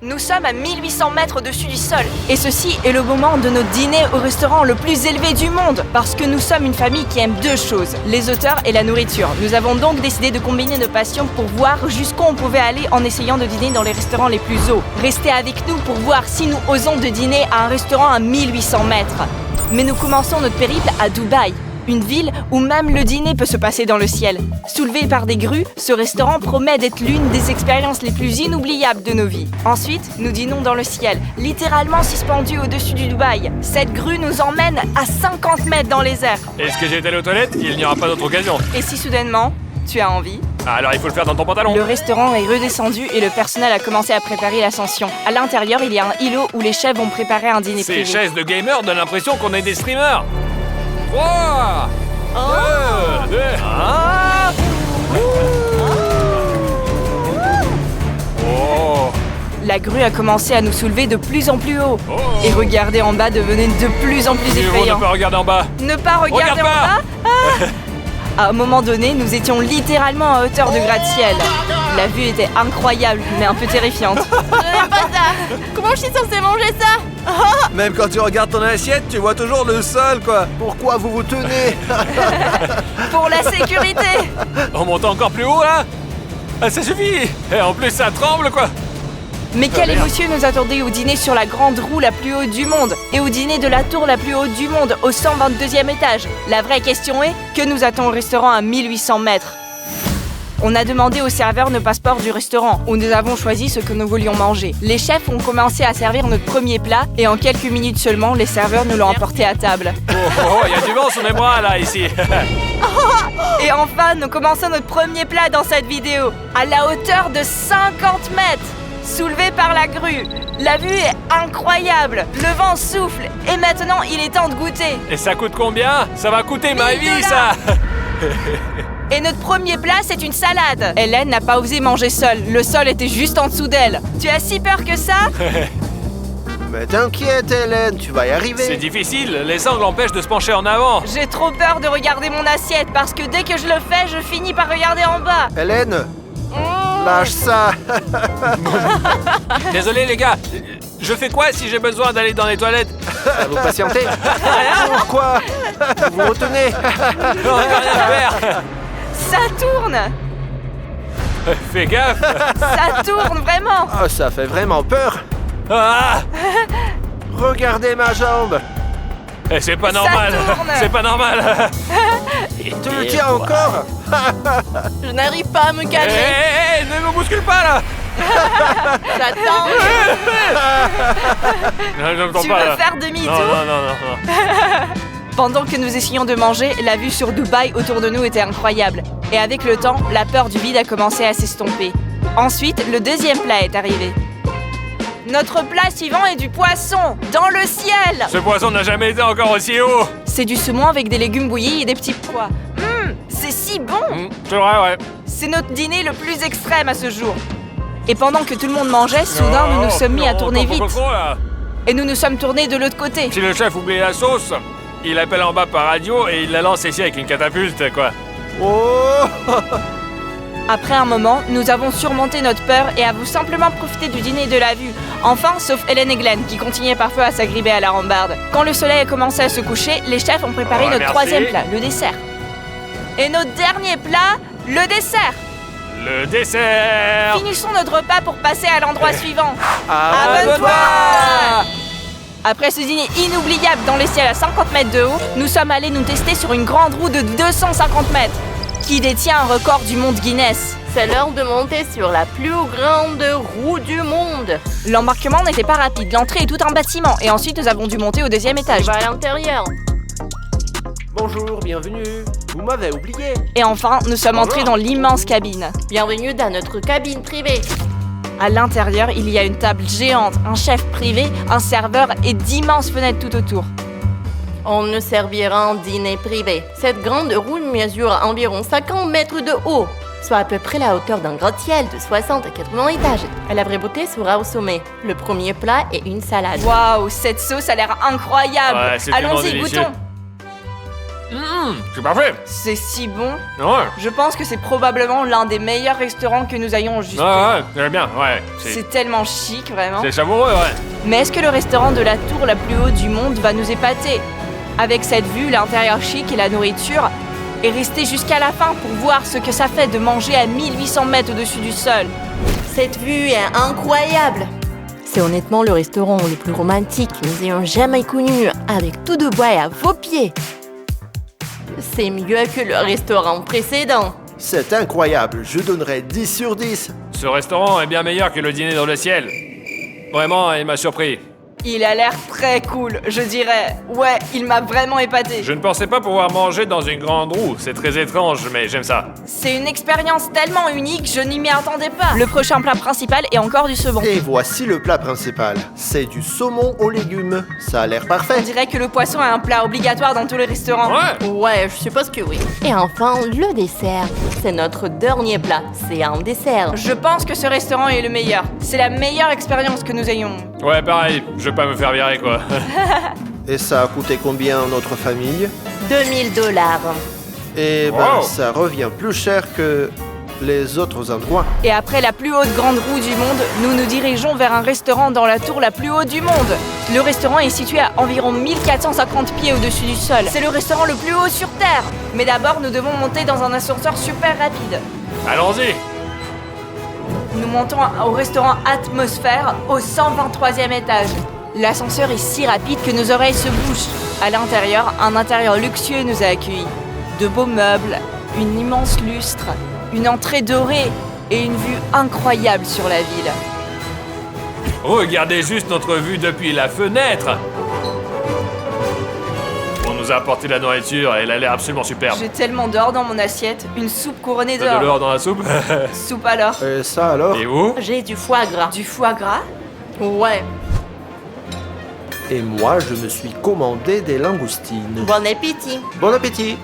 Nous sommes à 1800 mètres au-dessus du sol. Et ceci est le moment de notre dîner au restaurant le plus élevé du monde. Parce que nous sommes une famille qui aime deux choses, les auteurs et la nourriture. Nous avons donc décidé de combiner nos passions pour voir jusqu'où on pouvait aller en essayant de dîner dans les restaurants les plus hauts. Restez avec nous pour voir si nous osons de dîner à un restaurant à 1800 mètres. Mais nous commençons notre périple à Dubaï. Une ville où même le dîner peut se passer dans le ciel. Soulevé par des grues, ce restaurant promet d'être l'une des expériences les plus inoubliables de nos vies. Ensuite, nous dînons dans le ciel, littéralement suspendus au-dessus du Dubaï. Cette grue nous emmène à 50 mètres dans les airs. Est-ce que j'ai été allé aux toilettes? Il n'y aura pas d'autre occasion. Et si soudainement, tu as envie? Alors il faut le faire dans ton pantalon. Le restaurant est redescendu et le personnel a commencé à préparer l'ascension. À l'intérieur, il y a un îlot où les chefs vont préparer un dîner privé. Ces chaises de gamers donnent l'impression qu'on est des streamers. 3, 2, 1. Oh. La grue a commencé à nous soulever de plus en plus haut. Oh. Et regarder en bas devenait de plus en plus Mieux vaut effrayant. ne pas regarder en bas. Ne pas regarder Regarde en bas. À un moment donné, nous étions littéralement à hauteur de gratte-ciel. La vue était incroyable, mais un peu terrifiante. Je n'aime pas ça. Comment je suis censée manger ça? Même quand tu regardes ton assiette, tu vois toujours le sol, quoi. Pourquoi vous vous tenez? Pour la sécurité. On monte encore plus haut là. Ah, ça suffit. Et en plus ça tremble quoi. Mais quelle merde. émotion nous attendait au dîner sur la grande roue la plus haute du monde et au dîner de la tour la plus haute du monde, au 122e étage. La vraie question est, que nous attend au restaurant à 1800 mètres? On a demandé au serveur nos passeports du restaurant, où nous avons choisi ce que nous voulions manger. Les chefs ont commencé à servir notre premier plat, et en quelques minutes seulement, les serveurs nous l'ont emporté à table. Oh, il y a du vent sous mes bras là ici. Et enfin, nous commençons notre premier plat dans cette vidéo, à la hauteur de 50 mètres, soulevé par la grue. La vue est incroyable, le vent souffle, et maintenant il est temps de goûter. Et ça coûte combien? Ça va coûter ma 1000 vie $. ça. Et notre premier plat, c'est une salade. Hélène n'a pas osé manger seule, le sol était juste en dessous d'elle. Tu as si peur que ça? Mais t'inquiète, Hélène, tu vas y arriver. C'est difficile, les angles empêchent de se pencher en avant. J'ai trop peur de regarder mon assiette, parce que dès que je le fais, je finis par regarder en bas. Hélène, lâche ça. Désolé les gars, je fais quoi si j'ai besoin d'aller dans les toilettes? Vous patientez. Pourquoi? Vous vous retenez. Non, on peut rien faire. Ça tourne. Fais gaffe. Ça tourne vraiment. Oh, ça fait vraiment peur. Ah. Regardez ma jambe. Eh, c'est pas normal. tourne. C'est pas normal. Tu le tiens encore? Je n'arrive pas à me Hé, calmer. hé, hé, ne me bouscule pas là. J'attends. Non, je m'entends Tu pas veux là. faire demi-tour? Non. Pendant que nous essayons de manger, la vue sur Dubaï autour de nous était incroyable. Et avec le temps, la peur du vide a commencé à s'estomper. Ensuite, le deuxième plat est arrivé. Notre plat suivant est du poisson, dans le ciel. Ce poisson n'a jamais été encore aussi haut. C'est du saumon avec des légumes bouillis et des petits pois. C'est si bon. C'est vrai, ouais. C'est notre dîner le plus extrême à ce jour. Et pendant que tout le monde mangeait, soudain, nous nous sommes mis à tourner vite. Là. Et nous nous sommes tournés de l'autre côté. Si le chef oublie la sauce, il appelle en bas par radio et il la lance ici avec une catapulte, quoi. Oh. Après un moment, nous avons surmonté notre peur et avons simplement profité du dîner et de la vue. Enfin, sauf Hélène et Glenn, qui continuaient parfois à s'agripper à la rambarde. Quand le soleil a commencé à se coucher, les chefs ont préparé Ouais, notre merci. troisième plat, le dessert. Et notre dernier plat, le dessert. Le dessert. Finissons notre repas pour passer à l'endroit suivant. Abonne-toi. Après ce dîner inoubliable dans les ciels à 50 mètres de haut, nous sommes allés nous tester sur une grande roue de 250 mètres, qui détient un record du monde Guinness. C'est l'heure de monter sur la plus grande roue du monde. L'embarquement n'était pas rapide, l'entrée est tout un bâtiment, et ensuite nous avons dû monter au deuxième Je étage. vais à l'intérieur. Bonjour, bienvenue. Vous m'avez oublié. Et enfin, nous sommes entrés dans l'immense cabine. Bienvenue dans notre cabine privée. À l'intérieur, il y a une table géante, un chef privé, un serveur et d'immenses fenêtres tout autour. On nous servira un dîner privé. Cette grande roue mesure environ 50 mètres de haut, soit à peu près la hauteur d'un gratte-ciel de 60 à 80 étages. La vraie beauté sera au sommet. Le premier plat est une salade. Waouh, cette sauce a l'air incroyable. Ouais, c'est tellement Allons-y, délicieux. goûtons. C'est parfait. C'est si bon. Ouais. Je pense que c'est probablement l'un des meilleurs restaurants que nous ayons jusqu'à. Ouais, très bien, ouais. C'est tellement chic, vraiment. C'est savoureux, ouais. Mais est-ce que le restaurant de la tour la plus haute du monde va nous épater? Avec cette vue, l'intérieur chic et la nourriture, et rester jusqu'à la fin pour voir ce que ça fait de manger à 1800 mètres au-dessus du sol. Cette vue est incroyable. C'est honnêtement le restaurant le plus romantique que nous ayons jamais connu, avec tout de bois à vos pieds. C'est mieux que le restaurant précédent. C'est incroyable, je donnerais 10 sur 10. Ce restaurant est bien meilleur que le dîner dans le ciel. Vraiment, il m'a surpris. Il a l'air très cool, je dirais. Ouais, il m'a vraiment épaté. Je ne pensais pas pouvoir manger dans une grande roue. C'est très étrange, mais j'aime ça. C'est une expérience tellement unique, je n'y m'y attendais pas. Le prochain plat principal est encore du saumon. Et voici le plat principal. C'est du saumon aux légumes. Ça a l'air On parfait. dirait que le poisson est un plat obligatoire dans tous les restaurants. Ouais. Ouais, je suppose que oui. Et enfin, le dessert. C'est notre dernier plat. C'est un dessert. Je pense que ce restaurant est le meilleur. C'est la meilleure expérience que nous ayons. Ouais, pareil. Je veux pas me faire virer, quoi. Et ça a coûté combien à notre famille? 2000 $. Eh ben, Wow. ça revient plus cher que les autres endroits. Et après la plus haute grande roue du monde, nous nous dirigeons vers un restaurant dans la tour la plus haute du monde. Le restaurant est situé à environ 1450 pieds au-dessus du sol. C'est le restaurant le plus haut sur Terre. Mais d'abord, nous devons monter dans un ascenseur super rapide. Allons-y. Nous montons au restaurant Atmosphère au 123e étage. L'ascenseur est si rapide que nos oreilles se bouchent. À l'intérieur, un intérieur luxueux nous a accueillis. De beaux meubles, une immense lustre, une entrée dorée et une vue incroyable sur la ville. Regardez juste notre vue depuis la fenêtre. On nous a apporté la nourriture et elle a l'air absolument superbe. J'ai tellement d'or dans mon assiette, une soupe couronnée T'as de d'or. l'or dans la soupe. Soupe alors. Et ça alors? Et vous? J'ai du foie gras. Du foie gras? Ouais. Et moi, je me suis commandé des langoustines. Bon appétit. Bon appétit!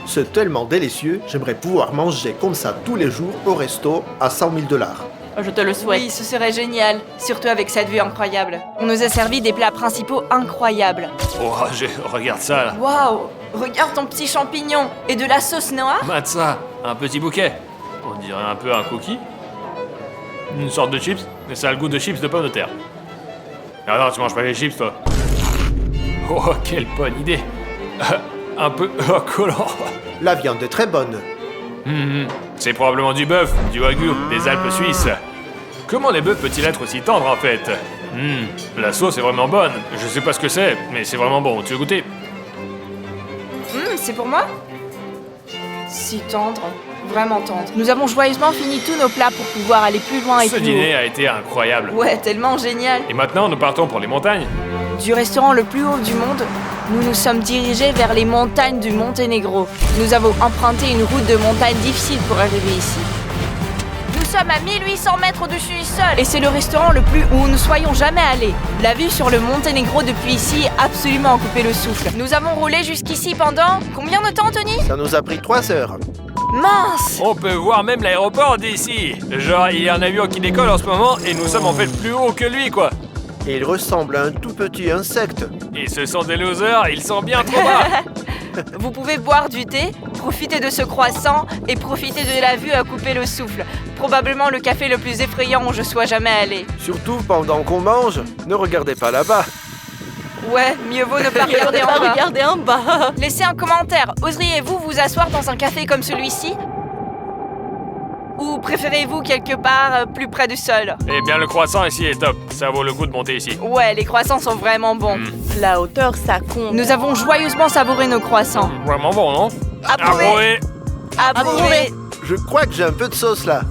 C'est tellement délicieux, j'aimerais pouvoir manger comme ça tous les jours au resto à 100 000 $. Je te le souhaite. Oui, ce serait génial, surtout avec cette vue incroyable. On nous a servi des plats principaux incroyables. Oh, regarde ça, là. Waouh! Regarde ton petit champignon et de la sauce noire. Mate ça, un petit bouquet. On dirait un peu un cookie. Une sorte de chips, mais ça a le goût de chips de pommes de terre. Ah non, tu manges pas les chips, toi. Oh, quelle bonne idée. Un peu collant. La viande est très bonne. C'est probablement du bœuf, du wagyu, des Alpes suisses. Comment les bœufs peut-il être aussi tendre en fait? La sauce est vraiment bonne. Je sais pas ce que c'est, mais c'est vraiment bon. Tu veux goûter? C'est pour moi? Si tendre, vraiment tendre. Nous avons joyeusement fini tous nos plats pour pouvoir aller plus loin et Ce plus dîner a été incroyable. haut. Ouais, tellement génial. Et maintenant, nous partons pour les montagnes. Du restaurant le plus haut du monde, nous nous sommes dirigés vers les montagnes du Monténégro. Nous avons emprunté une route de montagne difficile pour arriver ici. Nous sommes à 1800 mètres au-dessus du sol et c'est le restaurant le plus où nous soyons jamais allés. La vue sur le Monténégro depuis ici est absolument à couper le souffle. Nous avons roulé jusqu'ici pendant combien de temps, Tony? Ça nous a pris 3 heures. Mince! On peut voir même l'aéroport d'ici. Genre, il y a un avion qui décolle en ce moment et nous sommes en fait plus haut que lui, quoi. Et il ressemble à un tout petit insecte. Et ce sont des losers, ils sont bien trop bas. Vous pouvez boire du thé, profiter de ce croissant et profiter de la vue à couper le souffle. Probablement le café le plus effrayant où je sois jamais allé. Surtout pendant qu'on mange, ne regardez pas là-bas. Ouais, mieux vaut ne pas regarder en bas. Regardez en bas. Laissez un commentaire. Oseriez-vous vous asseoir dans un café comme celui-ci? Ou préférez-vous quelque part plus près du sol? Eh bien, le croissant ici est top. Ça vaut le coup de monter ici. Ouais, les croissants sont vraiment bons. La hauteur, ça compte. Nous avons joyeusement savouré nos croissants. Vraiment bon, non? Approuvé. Approuvé. Approuvé. Je crois que j'ai un peu de sauce là.